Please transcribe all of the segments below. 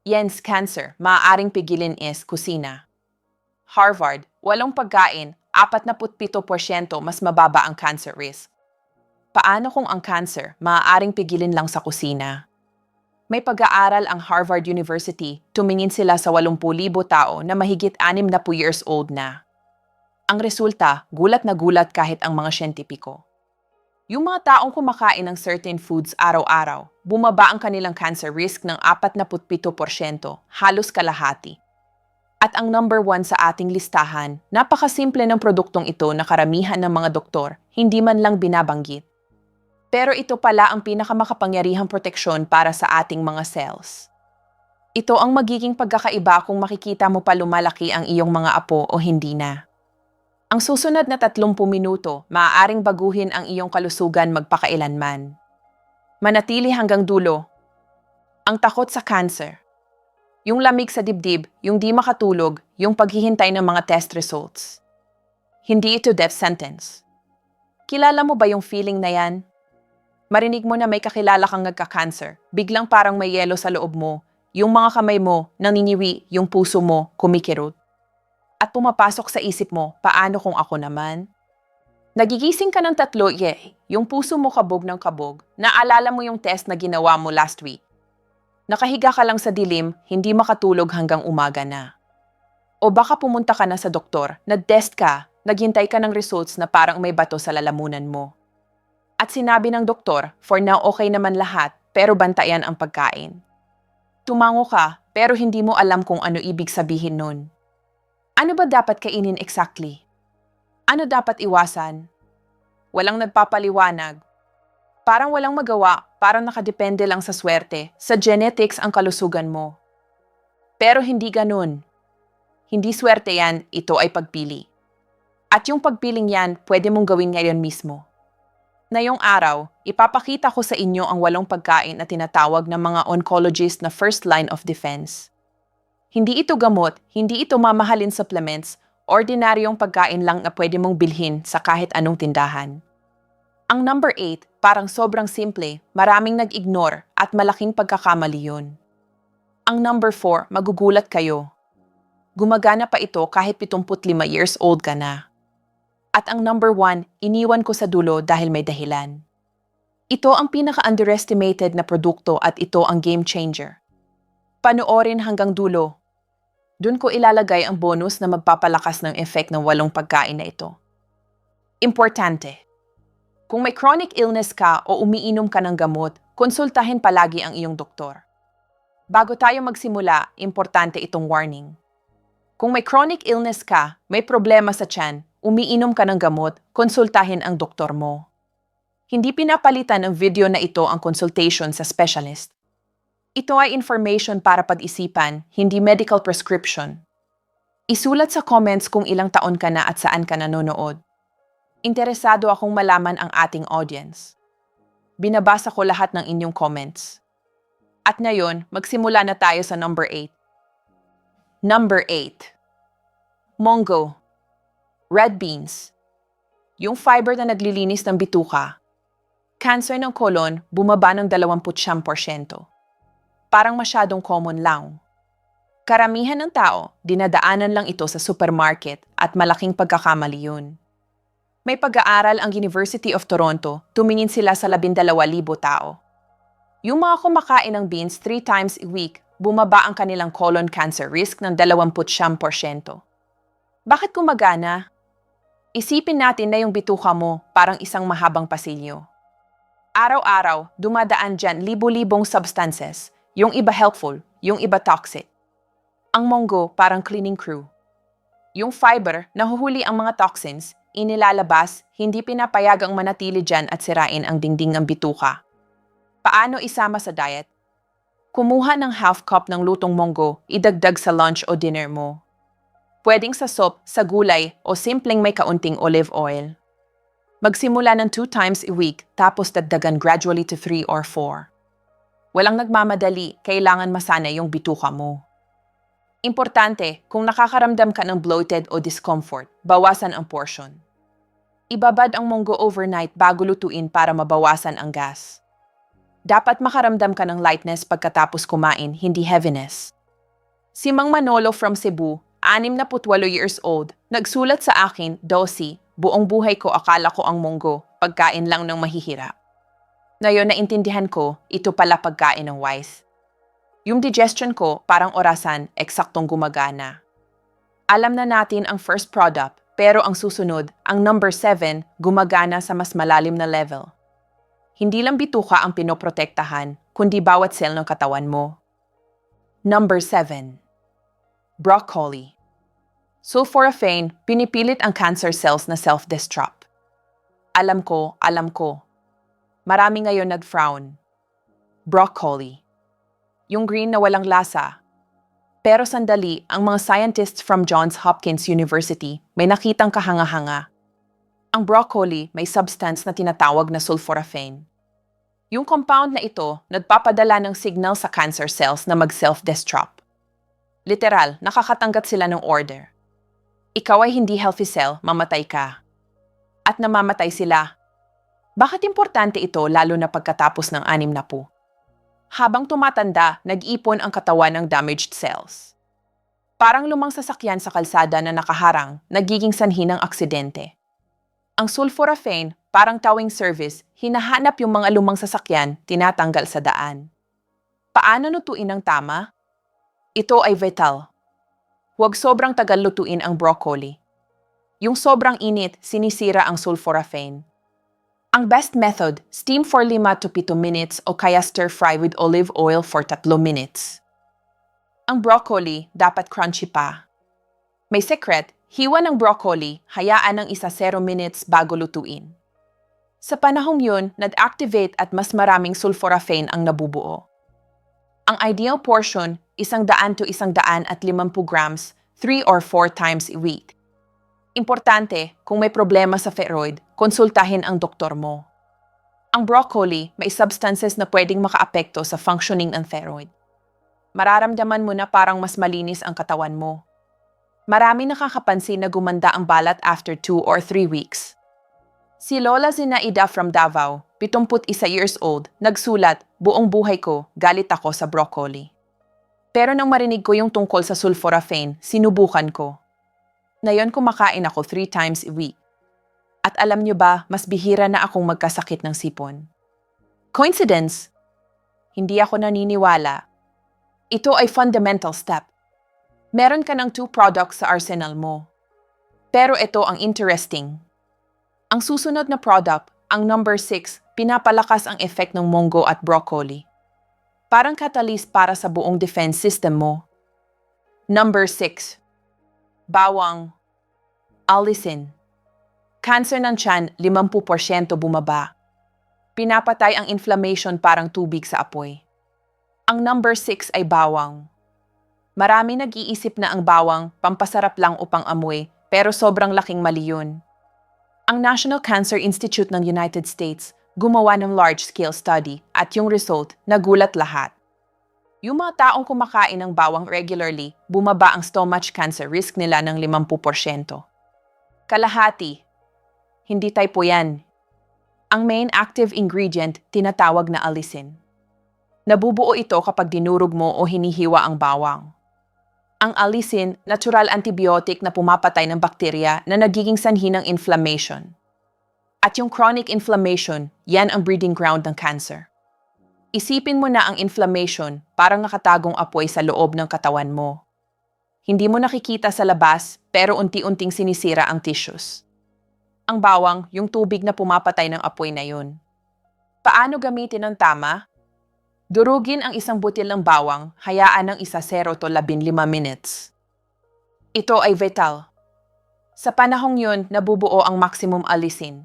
Yen's cancer, maaaring pigilin is kusina. Harvard, walong pagkain, 47% mas mababa ang cancer risk. Paano kung ang cancer, maaaring pigilin lang sa kusina? May pag-aaral ang Harvard University, tumingin sila sa 80,000 tao na mahigit 60 years old na. Ang resulta, gulat na gulat kahit ang mga siyentipiko. Yung mga taong kumakain ng certain foods araw-araw, bumaba ang kanilang cancer risk ng 47%, halos kalahati. At ang number 1 sa ating listahan, napakasimple ng produktong ito na karamihan ng mga doktor, hindi man lang binabanggit. Pero ito pala ang pinakamakapangyarihang proteksyon para sa ating mga cells. Ito ang magiging pagkakaiba kung makikita mo pa lumalaki ang iyong mga apo o hindi na. Ang susunod na 30 minuto, maaaring baguhin ang iyong kalusugan magpakailanman. Manatili hanggang dulo. Ang takot sa cancer. Yung lamig sa dibdib, yung di makatulog, yung paghihintay ng mga test results. Hindi ito death sentence. Kilala mo ba yung feeling na yan? Marinig mo na may kakilala kang nagka-cancer, biglang parang may yelo sa loob mo, yung mga kamay mo naniniwi, yung puso mo kumikirot. At pumapasok sa isip mo, paano kung ako naman? Nagigising ka ng 3, yung puso mo kabog ng kabog, naalala mo yung test na ginawa mo last week. Nakahiga ka lang sa dilim, hindi makatulog hanggang umaga na. O baka pumunta ka na sa doktor, nag-test ka, naghintay ka ng results na parang may bato sa lalamunan mo. At sinabi ng doktor, for now okay naman lahat, pero bantayan ang pagkain. Tumango ka, pero hindi mo alam kung ano ibig sabihin nun. Ano ba dapat kainin exactly? Ano dapat iwasan? Walang nagpapaliwanag. Parang walang magawa, parang nakadepende lang sa swerte, sa genetics ang kalusugan mo. Pero hindi ganun. Hindi swerte yan, ito ay pagpili. At yung pagpiling yan, pwede mong gawin ngayon mismo. Ngayong araw, ipapakita ko sa inyo ang 8 pagkain na tinatawag ng mga oncologist na first line of defense. Hindi ito gamot, hindi ito mamahalin supplements, ordinaryong pagkain lang na pwede mong bilhin sa kahit anong tindahan. Ang number 8, parang sobrang simple, maraming nag-ignore at malaking pagkakamali yun. Ang number 4, magugulat kayo. Gumagana pa ito kahit 75 years old ka na. At ang number 1, iniwan ko sa dulo dahil may dahilan. Ito ang pinaka-underestimated na produkto at ito ang game changer. Panoorin hanggang dulo. Doon ko ilalagay ang bonus na magpapalakas ng effect ng 8 pagkain na ito. Importante. Kung may chronic illness ka o umiinom ka ng gamot, konsultahin palagi ang iyong doktor. Bago tayo magsimula, importante itong warning. Kung may chronic illness ka, may problema sa tiyan, umiinom ka ng gamot, konsultahin ang doktor mo. Hindi pinapalitan ng video na ito ang consultation sa specialist. Ito ay information para pag-isipan, hindi medical prescription. Isulat sa comments kung ilang taon ka na at saan ka nanonood. Interesado akong malaman ang ating audience. Binabasa ko lahat ng inyong comments. At ngayon, magsimula na tayo sa number 8. Number 8. Mongo. Red beans. Yung fiber na naglilinis ng bituka. Cancer ng colon, bumaba ng 29%. Parang masyadong common lang. Karamihan ng tao, dinadaanan lang ito sa supermarket at malaking pagkakamali yun. May pag-aaral ang University of Toronto, tumingin sila sa 12,000 tao. Yung mga kumakain ng beans 3 times a week, bumaba ang kanilang colon cancer risk ng 29%. Bakit gumagana? Isipin natin na yung bituka mo parang isang mahabang pasilyo. Araw-araw, dumadaan dyan libo-libong substances. Yung iba helpful, yung iba toxic. Ang mongo parang cleaning crew. Yung fiber, nahuhuli ang mga toxins, inilalabas, hindi pinapayagang manatili dyan at sirain ang dingding ng bituka. Paano isama sa diet? Kumuha ng half cup ng lutong mongo, idagdag sa lunch o dinner mo. Pwedeng sa soup, sa gulay, o simpleng may kaunting olive oil. Magsimula ng 2 times a week, tapos dagdagan gradually to 3 or 4. Walang nagmamadali, kailangan masanay yung bituka mo. Importante, kung nakakaramdam ka ng bloated o discomfort, bawasan ang portion. Ibabad ang mongo overnight bago lutuin para mabawasan ang gas. Dapat makaramdam ka ng lightness pagkatapos kumain, hindi heaviness. Si Mang Manolo from Cebu, 68 years old, nagsulat sa akin, Dosi, buong buhay ko akala ko ang munggo, pagkain lang ng mahihirap. Ngayon naintindihan ko, ito pala pagkain ng wise. Yung digestion ko, parang orasan, eksaktong gumagana. Alam na natin ang first product, pero ang susunod, ang number 7, gumagana sa mas malalim na level. Hindi lang bituka ang pinoprotektahan, kundi bawat cell ng katawan mo. Number 7. Broccoli. Sulforaphane, pinipilit ang cancer cells na self-destruct. Alam ko. Marami ngayon nag-frown. Broccoli. Yung green na walang lasa. Pero sandali, ang mga scientists from Johns Hopkins University may nakitang kahanga-hanga. Ang broccoli may substance na tinatawag na sulforaphane. Yung compound na ito, nagpapadala ng signal sa cancer cells na mag-self-destruct. Literal, nakakatanggap sila ng order. Ikaw ay hindi healthy cell, mamatay ka. At namamatay sila. Bakit importante ito lalo na pagkatapos ng 60? Habang tumatanda, nag-ipon ang katawan ng damaged cells. Parang lumang sasakyan sa kalsada na nakaharang, nagiging sanhi ng aksidente. Ang sulforaphane, parang towing service, hinahanap yung mga lumang sasakyan, tinatanggal sa daan. Paano lutuin ng tama? Ito ay vital. Huwag sobrang tagal lutuin ang broccoli. Yung sobrang init, sinisira ang sulforaphane. Ang best method, steam for 5 to 7 minutes o kaya stir-fry with olive oil for 3 minutes. Ang broccoli, dapat crunchy pa. May secret, hiwa ng broccoli, hayaan ng 0 minutes bago lutuin. Sa panahong yun, nag-activate at mas maraming sulforaphane ang nabubuo. Ang ideal portion, 100 to 150 grams, 3 or 4 times a week. Importante, kung may problema sa thyroid, konsultahin ang doktor mo. Ang broccoli, may substances na pwedeng makaapekto sa functioning ng thyroid. Mararamdaman mo na parang mas malinis ang katawan mo. Marami nakakapansin na gumanda ang balat after 2 or 3 weeks. Si Lola Zinaida from Davao, 71 years old, nagsulat, buong buhay ko, galit ako sa broccoli. Pero nang marinig ko yung tungkol sa sulforaphane, sinubukan ko. Ngayon kumakain ako 3 times a week. At alam nyo ba, mas bihira na akong magkasakit ng sipon. Coincidence? Hindi ako naniniwala. Ito ay fundamental step. Meron ka ng 2 products sa arsenal mo. Pero ito ang interesting. Ang susunod na product, ang number 6, pinapalakas ang effect ng munggo at broccoli. Parang catalyst para sa buong defense system mo. Number 6. Bawang. Allicin. Cancer ng tiyan, 50% bumaba. Pinapatay ang inflammation parang tubig sa apoy. Ang number 6 ay bawang. Marami nag-iisip na ang bawang, pampasarap lang upang amoy, pero sobrang laking mali yun. Ang National Cancer Institute ng United States gumawa ng large-scale study at yung result, nagulat lahat. Yung mga taong kumakain ng bawang regularly, bumaba ang stomach cancer risk nila ng 50%. Kalahati. Hindi typo yan. Ang main active ingredient, tinatawag na allicin. Nabubuo ito kapag dinurog mo o hinihiwa ang bawang. Ang allicin, natural antibiotic na pumapatay ng bakterya na nagiging sanhi ng inflammation. At yung chronic inflammation, yan ang breeding ground ng cancer. Isipin mo na ang inflammation parang nakatagong apoy sa loob ng katawan mo. Hindi mo nakikita sa labas, pero unti-unting sinisira ang tissues. Ang bawang, yung tubig na pumapatay ng apoy na yun. Paano gamitin ng tama? Durugin ang 1 butil ng bawang, hayaan ng 0 to 15 minutes. Ito ay vital. Sa panahong yun, nabubuo ang maximum allicin.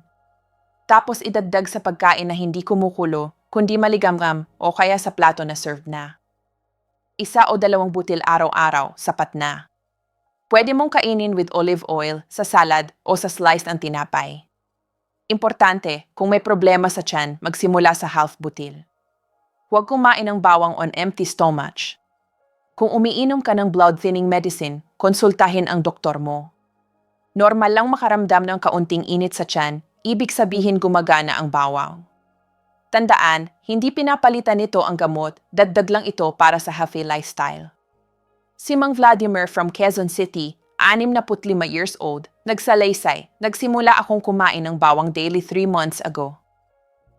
Tapos idagdag sa pagkain na hindi kumukulo, kundi maligamgam o kaya sa plato na served na. 1 o 2 butil araw-araw, sapat na. Pwede mong kainin with olive oil, sa salad o sa slice ng tinapay. Importante, kung may problema sa tiyan, magsimula sa half butil. Huwag kumain ng bawang on empty stomach. Kung umiinom ka ng blood-thinning medicine, konsultahin ang doktor mo. Normal lang makaramdam ng kaunting init sa tiyan, ibig sabihin gumagana ang bawang. Tandaan, hindi pinapalitan nito ang gamot, dagdag lang ito para sa healthy lifestyle. Si Mang Vladimir from Quezon City, 65 years old, nagsalaysay, nagsimula akong kumain ng bawang daily 3 months ago.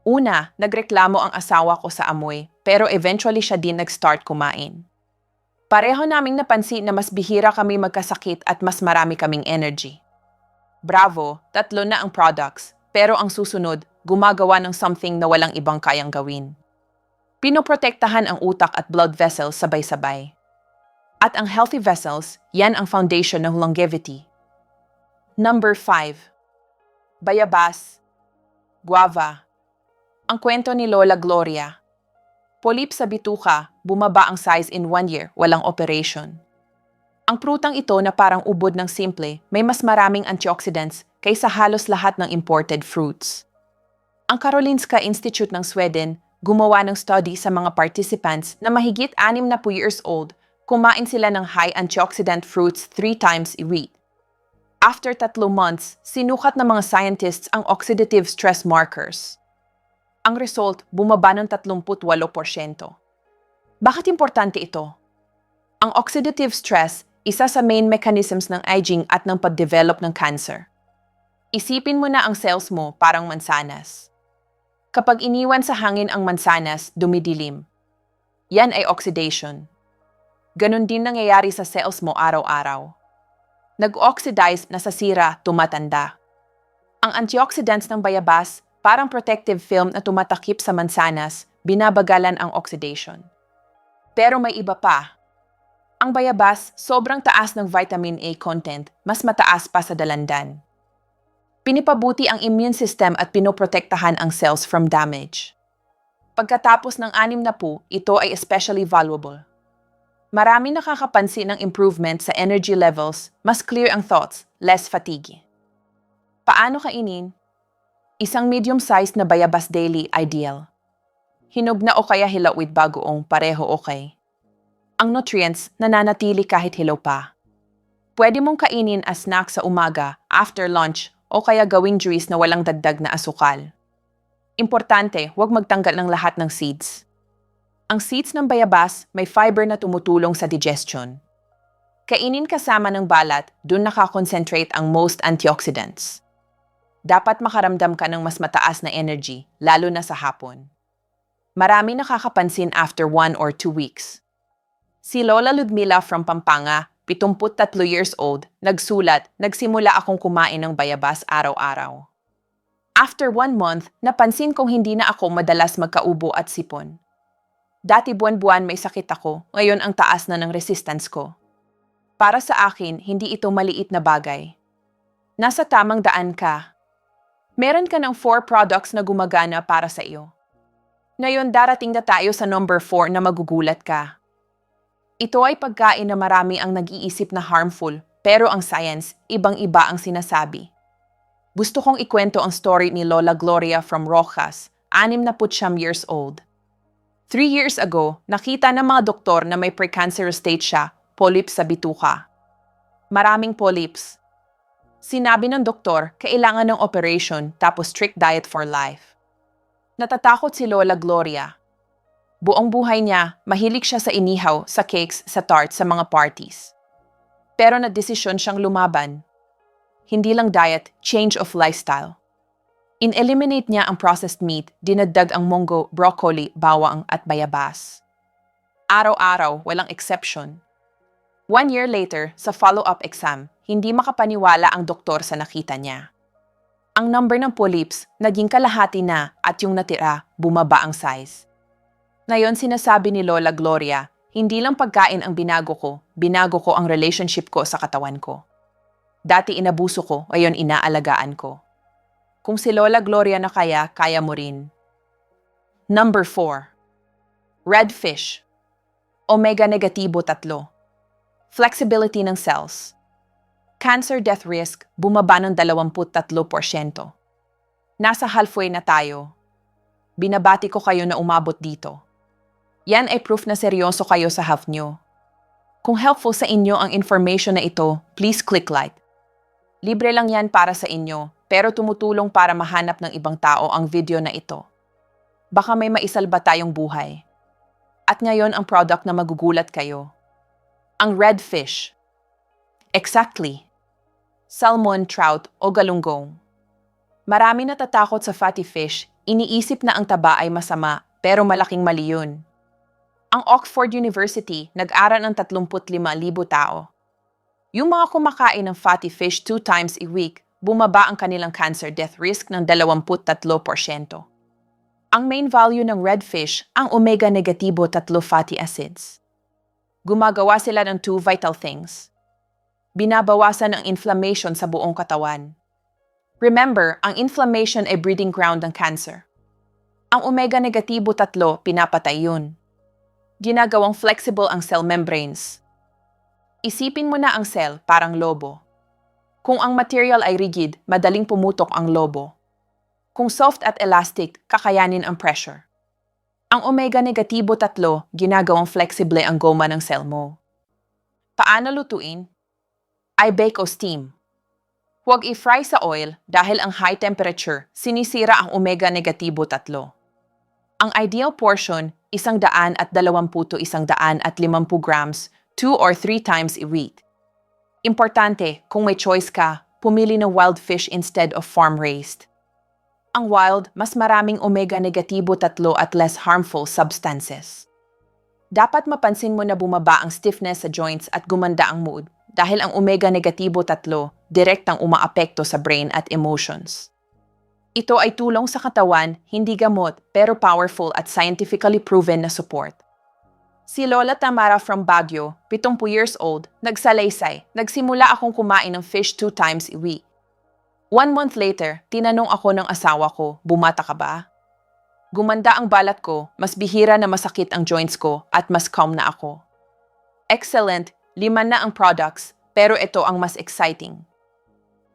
Una, nagreklamo ang asawa ko sa amoy, pero eventually siya din nag-start kumain. Pareho naming napansin na mas bihira kami magkasakit at mas marami kaming energy. Bravo, 3 na ang products, pero ang susunod, gumagawa ng something na walang ibang kayang gawin. Pinoprotektahan ang utak at blood vessels sabay-sabay. At ang healthy vessels, yan ang foundation ng longevity. Number 5. Bayabas. Guava. Ang kwento ni Lola Gloria. Polyp sa bituka, bumaba ang size in 1 year, walang operation. Ang prutang ito na parang ubod ng simple, may mas maraming antioxidants kaysa halos lahat ng imported fruits. Ang Karolinska Institute ng Sweden gumawa ng study sa mga participants na mahigit 60 years old, kumain sila ng high antioxidant fruits 3 times a week. After 3 months, sinukat ng mga scientists ang oxidative stress markers. Ang result, bumaba ng 38%. Bakit importante ito? Ang oxidative stress, isa sa main mechanisms ng aging at ng pag-develop ng cancer. Isipin mo na ang cells mo parang mansanas. Kapag iniwan sa hangin ang mansanas, dumidilim. Yan ay oxidation. Ganon din nangyayari sa cells mo araw-araw. Nag-oxidize na sa sira, tumatanda. Ang antioxidants ng bayabas, parang protective film na tumatakip sa mansanas, binabagalan ang oxidation. Pero may iba pa. Ang bayabas, sobrang taas ng vitamin A content, mas mataas pa sa dalandan. Pinipabuti ang immune system at pinoprotektahan ang cells from damage. Pagkatapos ng 60, ito ay especially valuable. Marami nakakapansin ng improvement sa energy levels, mas clear ang thoughts, less fatigue. Paano kainin? Isang medium-sized na bayabas daily ideal. Hinog na o kaya hilaw with bagoong pareho okay. Ang nutrients nananatili kahit hilaw pa. Pwede mong kainin as snack sa umaga, after lunch, o kaya gawing juice na walang dagdag na asukal. Importante, huwag magtanggal ng lahat ng seeds. Ang seeds ng bayabas may fiber na tumutulong sa digestion. Kainin kasama ng balat, dun nakakonsentrate ang most antioxidants. Dapat makaramdam ka ng mas mataas na energy, lalo na sa hapon. Marami nakakapansin after 1 or 2 weeks. Si Lola Ludmila from Pampanga, 73 years old, nagsulat, nagsimula akong kumain ng bayabas araw-araw. After 1 month, napansin kong hindi na ako madalas magkaubo at sipon. Dati buwan-buwan may sakit ako, ngayon ang taas na ng resistance ko. Para sa akin, hindi ito maliit na bagay. Nasa tamang daan ka. Meron ka ng 4 products na gumagana para sa iyo. Ngayon darating na tayo sa number 4 na magugulat ka. Ito ay pagkain na marami ang nag-iisip na harmful, pero ang science, ibang-iba ang sinasabi. Gusto kong ikwento ang story ni Lola Gloria from Rojas, 69 years old. 3 years ago, nakita ng mga doktor na may precancerous state siya, polyps sa bituka. Maraming polyps. Sinabi ng doktor, kailangan ng operation tapos strict diet for life. Natatakot si Lola Gloria. Buong buhay niya, mahilig siya sa inihaw, sa cakes, sa tarts, sa mga parties. Pero nadesisyon siyang lumaban. Hindi lang diet, change of lifestyle. In-eliminate niya ang processed meat, dinagdag ang munggo, broccoli, bawang at bayabas. Araw-araw, walang exception. 1 year later, sa follow-up exam, hindi makapaniwala ang doktor sa nakita niya. Ang number ng polyps, naging kalahati na at yung natira, bumaba ang size. Ngayon sinasabi ni Lola Gloria, hindi lang pagkain ang binago ko ang relationship ko sa katawan ko. Dati inabuso ko, ngayon inaalagaan ko. Kung si Lola Gloria na kaya mo rin. Number 4. Red fish. Omega negatibo 3. Flexibility ng cells. Cancer death risk, bumaba ng 23%. Nasa halfway na tayo. Binabati ko kayo na umabot dito. Yan ay proof na seryoso kayo sa health nyo. Kung helpful sa inyo ang information na ito, please click like. Libre lang yan para sa inyo, pero tumutulong para mahanap ng ibang tao ang video na ito. Baka may maisalba tayong buhay. At ngayon ang product na magugulat kayo. Ang red fish. Exactly. Salmon, trout o galunggong. Marami natatakot sa fatty fish, iniisip na ang taba ay masama, pero malaking mali yun. Ang Oxford University nag-aral ng 35,000 tao. Yung mga kumakain ng fatty fish 2 times a week, bumaba ang kanilang cancer death risk ng 23%. Ang main value ng red fish ang omega-negatibo 3 fatty acids. Gumagawa sila ng 2 vital things. Binabawasan ang inflammation sa buong katawan. Remember, ang inflammation ay breeding ground ng cancer. Ang omega-negatibo 3, pinapatay yun. Ginagawang flexible ang cell membranes. Isipin mo na ang cell parang lobo. Kung ang material ay rigid, madaling pumutok ang lobo. Kung soft at elastic, kakayanin ang pressure. Ang omega-negatibo 3, ginagawang flexible ang goma ng cell mo. Paano lutuin? I bake o steam. Huwag i-fry sa oil dahil ang high temperature sinisira ang omega-negatibo 3. Ang ideal portion, 120 to 150 grams, 2 or 3 times a week. Importante, kung may choice ka, pumili ng wild fish instead of farm-raised. Ang wild, mas maraming omega-negatibo 3 at less harmful substances. Dapat mapansin mo na bumaba ang stiffness sa joints at gumanda ang mood dahil ang omega-negatibo 3 direktang umaapekto sa brain at emotions. Ito ay tulong sa katawan, hindi gamot, pero powerful at scientifically proven na support. Si Lola Tamara from Baguio, 70 years old, nagsalaysay, nagsimula akong kumain ng fish 2 times a week. 1 month later, tinanong ako ng asawa ko, bumata ka ba? Gumanda ang balat ko, mas bihira na masakit ang joints ko at mas calm na ako. Excellent, 5 na ang products, pero ito ang mas exciting.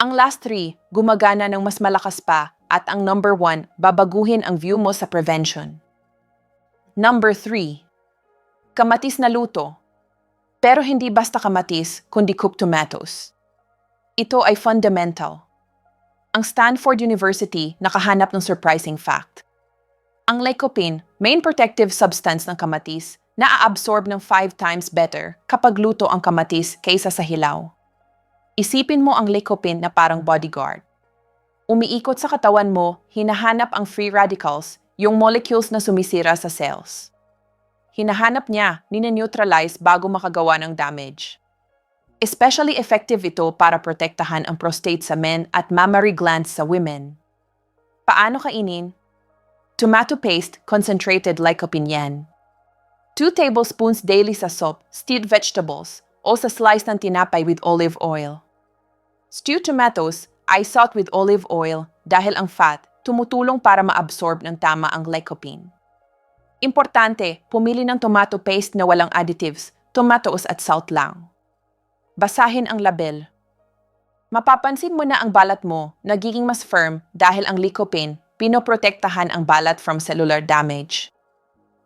Ang last 3, gumagana ng mas malakas pa at ang number 1, babaguhin ang view mo sa prevention. Number 3, kamatis na luto. Pero hindi basta kamatis, kundi cooked tomatoes. Ito ay fundamental. Ang Stanford University nakahanap ng surprising fact. Ang lycopene, main protective substance ng kamatis, naa-absorb ng 5 times better kapag luto ang kamatis kaysa sa hilaw. Isipin mo ang lycopene na parang bodyguard. Umiikot sa katawan mo, hinahanap ang free radicals, yung molecules na sumisira sa cells. Hinahanap niya, nine-neutralize bago makagawa ng damage. Especially effective ito para protektahan ang prostate sa men at mammary glands sa women. Paano kainin? Tomato paste, concentrated lycopene yan. 2 tablespoons daily sa soup, stewed vegetables, o sa slice ng tinapay with olive oil. Stewed tomatoes, I salt with olive oil dahil ang fat tumutulong para ma-absorb ng tama ang lycopene. Importante, pumili ng tomato paste na walang additives, tomatoes at salt lang. Basahin ang label. Mapapansin mo na ang balat mo nagiging mas firm dahil ang lycopene pinoprotektahan ang balat from cellular damage.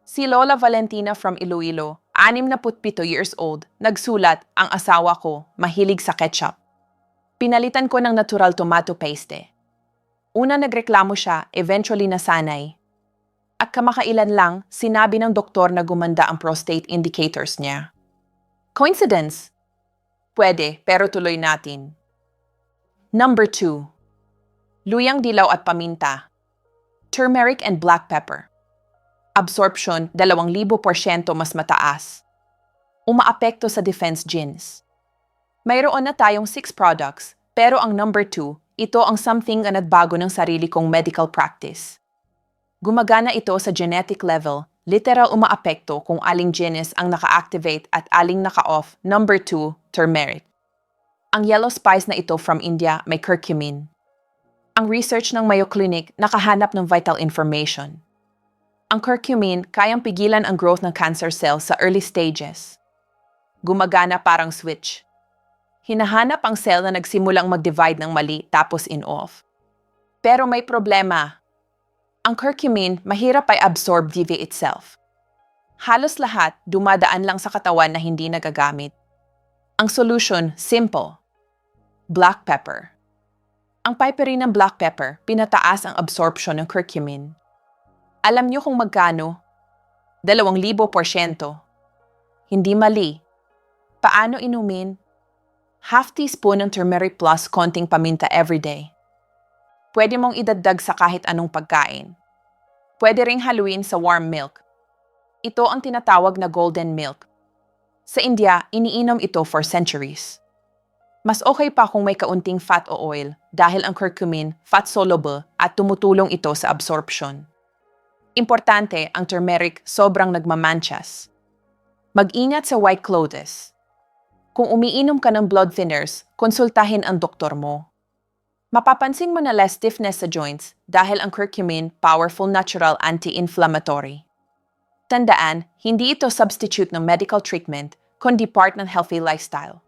Si Lola Valentina from Iloilo, 67 years old, nagsulat, ang asawa ko, mahilig sa ketchup. Pinalitan ko ng natural tomato paste. Una nagreklamo siya, eventually nasanay. At kamakailan lang, sinabi ng doktor na gumanda ang prostate indicators niya. Coincidence? Pwede, pero tuloy natin. Number 2. Luyang dilaw at paminta. Turmeric and black pepper. Absorption, 2,000% mas mataas. Umaapekto sa defense genes. Mayroon na tayong 6 products, pero ang number 2, ito ang something na nagbago ng sarili kong medical practice. Gumagana ito sa genetic level, literal umaapekto kung aling genes ang naka-activate at aling naka-off. Number 2, turmeric. Ang yellow spice na ito from India may curcumin. Ang research ng Mayo Clinic nakahanap ng vital information. Ang curcumin kayang pigilan ang growth ng cancer cells sa early stages. Gumagana parang switch. Hinahanap ang cell na nagsimulang mag-divide ng mali tapos in-off. Pero may problema. Ang curcumin mahirap ay absorb via itself. Halos lahat dumadaan lang sa katawan na hindi nagagamit. Ang solution, simple. Black pepper. Ang piperine ng black pepper, pinataas ang absorption ng curcumin. Alam niyo kung magkano? 2,000%. Hindi mali. Paano inumin? Half teaspoon ng turmeric plus konting paminta everyday. Pwede mong idagdag sa kahit anong pagkain. Pwede ring haluin sa warm milk. Ito ang tinatawag na golden milk. Sa India, iniinom ito for centuries. Mas okay pa kung may kaunting fat o oil dahil ang curcumin fat-soluble at tumutulong ito sa absorption. Importante, ang turmeric sobrang nagmamanchas. Mag-ingat sa white clothes. Kung umiinom ka ng blood thinners, konsultahin ang doktor mo. Mapapansin mo na less stiffness sa joints dahil ang curcumin powerful natural anti-inflammatory. Tandaan, hindi ito substitute ng medical treatment, kundi part ng healthy lifestyle.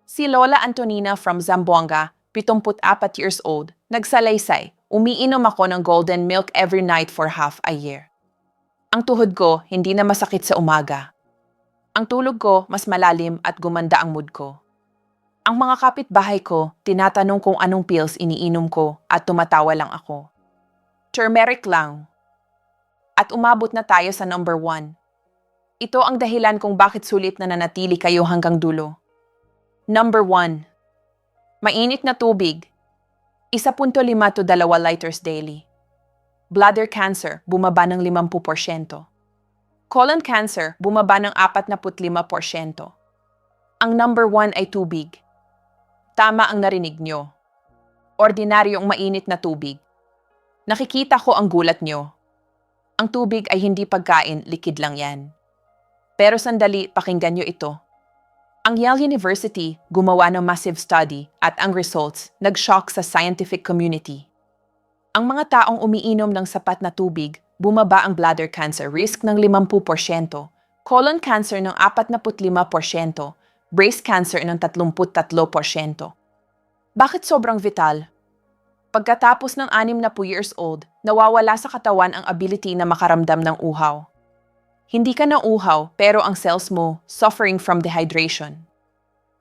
Si Lola Antonina from Zamboanga, 74 years old, nagsalaysay, umiinom ako ng golden milk every night for half a year. Ang tuhod ko hindi na masakit sa umaga. Ang tulog ko mas malalim at gumanda ang mood ko. Ang mga kapitbahay ko, tinatanong kung anong pills iniinom ko at tumatawa lang ako. Turmeric lang. At umabot na tayo sa number 1. Ito ang dahilan kung bakit sulit na nanatili kayo hanggang dulo. Number 1. Mainit na tubig. 1.5 to 2 liters daily. Bladder cancer, bumaba ng 50%. Colon cancer, bumaba ng 45%. Ang number 1 ay tubig. Tama ang narinig nyo. Ordinaryong mainit na tubig. Nakikita ko ang gulat nyo. Ang tubig ay hindi pagkain, likid lang yan. Pero sandali, pakinggan nyo ito. Ang Yale University gumawa ng massive study at ang results nag-shock sa scientific community. Ang mga taong umiinom ng sapat na tubig, bumaba ang bladder cancer risk ng 50%, colon cancer ng 45%, breast cancer ng 33%. Bakit sobrang vital? Pagkatapos ng 60 years old, nawawala sa katawan ang ability na makaramdam ng uhaw. Hindi ka nauuhaw pero ang cells mo suffering from dehydration.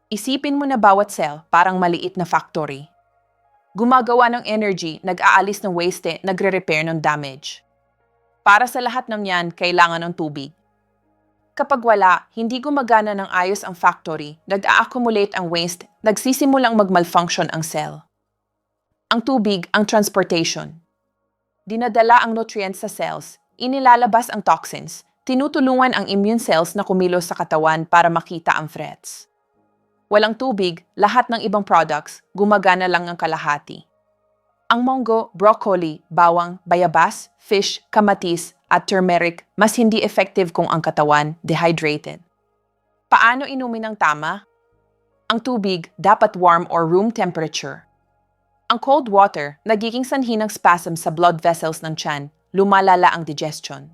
Isipin mo na bawat cell parang maliit na factory. Gumagawa ng energy, nag-aalis ng waste, nagre-repair ng damage. Para sa lahat ng yan, kailangan ng tubig. Kapag wala, hindi gumagana ng ayos ang factory, nag-a-accumulate ang waste, nagsisimulang mag-malfunction ang cell. Ang tubig ang transportation. Dinadala ang nutrients sa cells, inilalabas ang toxins, tinutulungan ang immune cells na kumilos sa katawan para makita ang threats. Walang tubig, lahat ng ibang products, gumagana lang ang kalahati. Ang munggo, broccoli, bawang, bayabas, fish, kamatis, at turmeric mas hindi effective kung ang katawan dehydrated. Paano inumin ng tama? Ang tubig dapat warm or room temperature. Ang cold water, nagiging sanhi ng spasm sa blood vessels ng tiyan, lumalala ang digestion.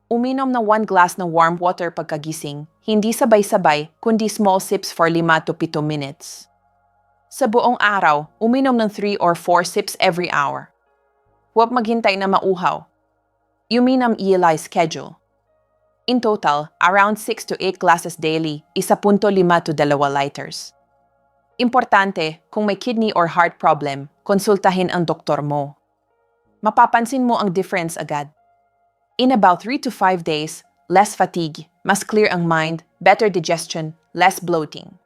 Uminom ng 1 glass ng warm water pagkagising, hindi sabay-sabay, kundi small sips for 5 to 7 minutes. Sa buong araw, uminom ng 3 or 4 sips every hour. Huwag maghintay na mauhaw. Uminom ELI schedule. In total, around 6 to 8 glasses daily, 1.5 to 2 liters. Importante, kung may kidney or heart problem, konsultahin ang doktor mo. Mapapansin mo ang difference agad. In about 3 to 5 days, less fatigue, mas clear ang mind, better digestion, less bloating.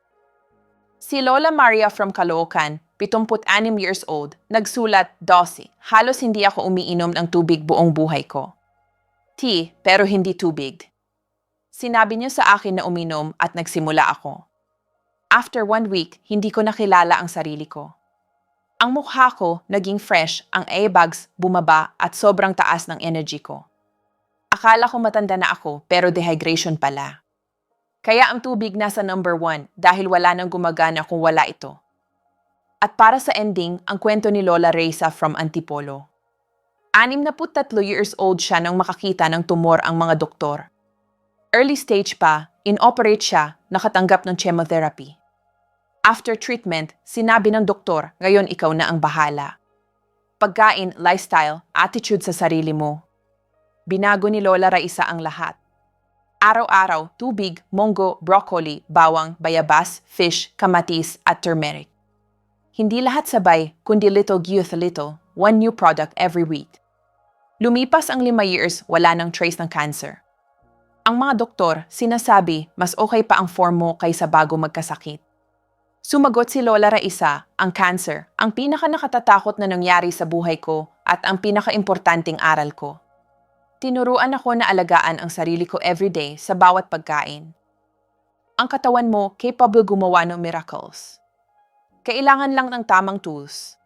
Si Lola Maria from Caloocan, 76 years old, nagsulat, Dossi, halos hindi ako umiinom ng tubig buong buhay ko. Tea, pero hindi tubig. Sinabi niya sa akin na uminom at nagsimula ako. After 1 week, hindi ko nakilala ang sarili ko. Ang mukha ko naging fresh, ang A-bags bumaba at sobrang taas ng energy ko. Akala ko matanda na ako pero dehydration pala. Kaya ang tubig nasa number 1 dahil wala nang gumagana kung wala ito. At para sa ending, ang kwento ni Lola Reza from Antipolo. 63 years old siya nang makakita ng tumor ang mga doktor. Early stage pa, inoperate siya, nakatanggap ng chemotherapy. After treatment, sinabi ng doktor, ngayon ikaw na ang bahala. Pagkain, lifestyle, attitude sa sarili mo. Binago ni Lola Reza ang lahat. Araw-araw, tubig, munggo, broccoli, bawang, bayabas, fish, kamatis, at turmeric. Hindi lahat sabay, kundi little give little, 1 new product every week. Lumipas ang 5 years, wala nang trace ng cancer. Ang mga doktor, sinasabi, mas okay pa ang form mo kaysa bago magkasakit. Sumagot si Lola Raisa, ang cancer, ang pinaka-nakatatakot na nangyari sa buhay ko at ang pinaka-importanting aral ko. Tinuruan ako na alagaan ang sarili ko everyday sa bawat pagkain. Ang katawan mo capable gumawa ng miracles. Kailangan lang ng tamang tools.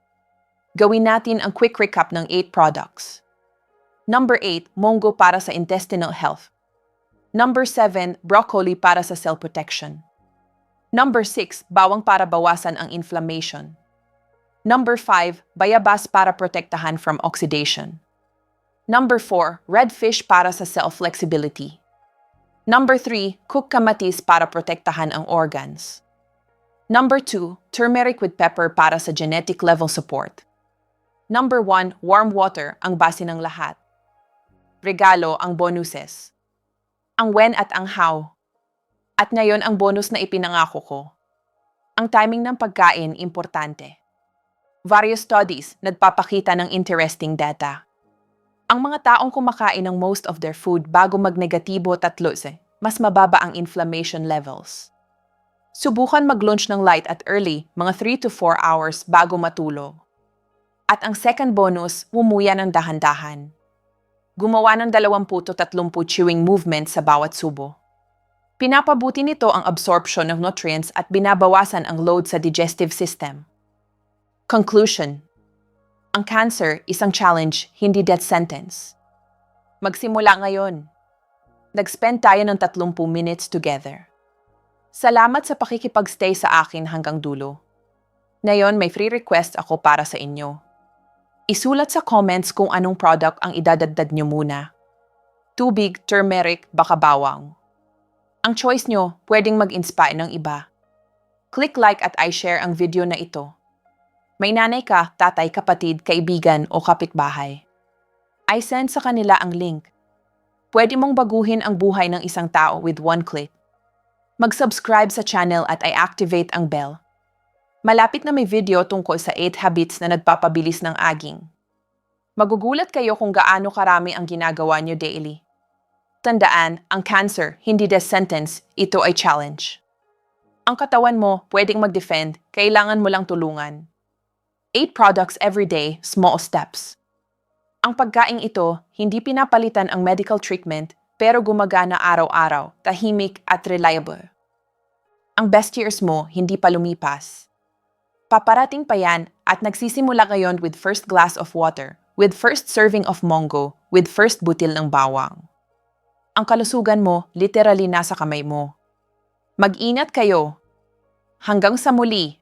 Gawin natin ang quick recap ng 8 products. Number 8, Mongo para sa intestinal health. Number 7, broccoli para sa cell protection. Number 6, bawang para bawasan ang inflammation. Number 5, bayabas para protektahan from oxidation. Number 4, red fish para sa cell flexibility. Number 3, cooked kamatis para protektahan ang organs. Number 2, turmeric with pepper para sa genetic level support. Number 1, warm water, ang base ng lahat. Regalo, ang bonuses. Ang when at ang how. At ngayon ang bonus na ipinangako ko. Ang timing ng pagkain, importante. Various studies, nagpapakita ng interesting data. Ang mga taong kumakain ng most of their food bago magnegatibo 3, mas mababa ang inflammation levels. Subukan mag-lunch ng light at early, mga 3 to 4 hours bago matulog. At ang second bonus, umuya ng dahan-dahan. Gumawa ng 20 to 30 chewing movements sa bawat subo. Pinapabuti nito ang absorption ng nutrients at binabawasan ang load sa digestive system. Conclusion. Ang cancer, isang challenge, hindi death sentence. Magsimula ngayon. Nag-spend tayo ng 30 minutes together. Salamat sa pakikipag-stay sa akin hanggang dulo. Ngayon may free request ako para sa inyo. Isulat sa comments kung anong product ang idadagdag nyo muna. Tubig, turmeric, baka bawang. Ang choice nyo pwedeng mag-inspire ng iba. Click like at i-share ang video na ito. May nanay ka, tatay, kapatid, kaibigan o kapitbahay. I-send sa kanila ang link. Pwede mong baguhin ang buhay ng isang tao with one click. Mag-subscribe sa channel at i-activate ang bell. Malapit na may video tungkol sa 8 habits na nagpapabilis ng aging. Magugulat kayo kung gaano karami ang ginagawa nyo daily. Tandaan, ang cancer, hindi death sentence, ito ay challenge. Ang katawan mo pwedeng mag-defend, kailangan mo lang tulungan. 8 products every day, small steps. Ang pagkaing ito, hindi pinapalitan ang medical treatment, pero gumagana araw-araw, tahimik at reliable. Ang best years mo hindi pa lumipas. Paparating pa yan at nagsisimula ngayon with first glass of water, with first serving of mongo, with first butil ng bawang. Ang kalusugan mo literally nasa kamay mo. Mag-ingat kayo. Hanggang sa muli.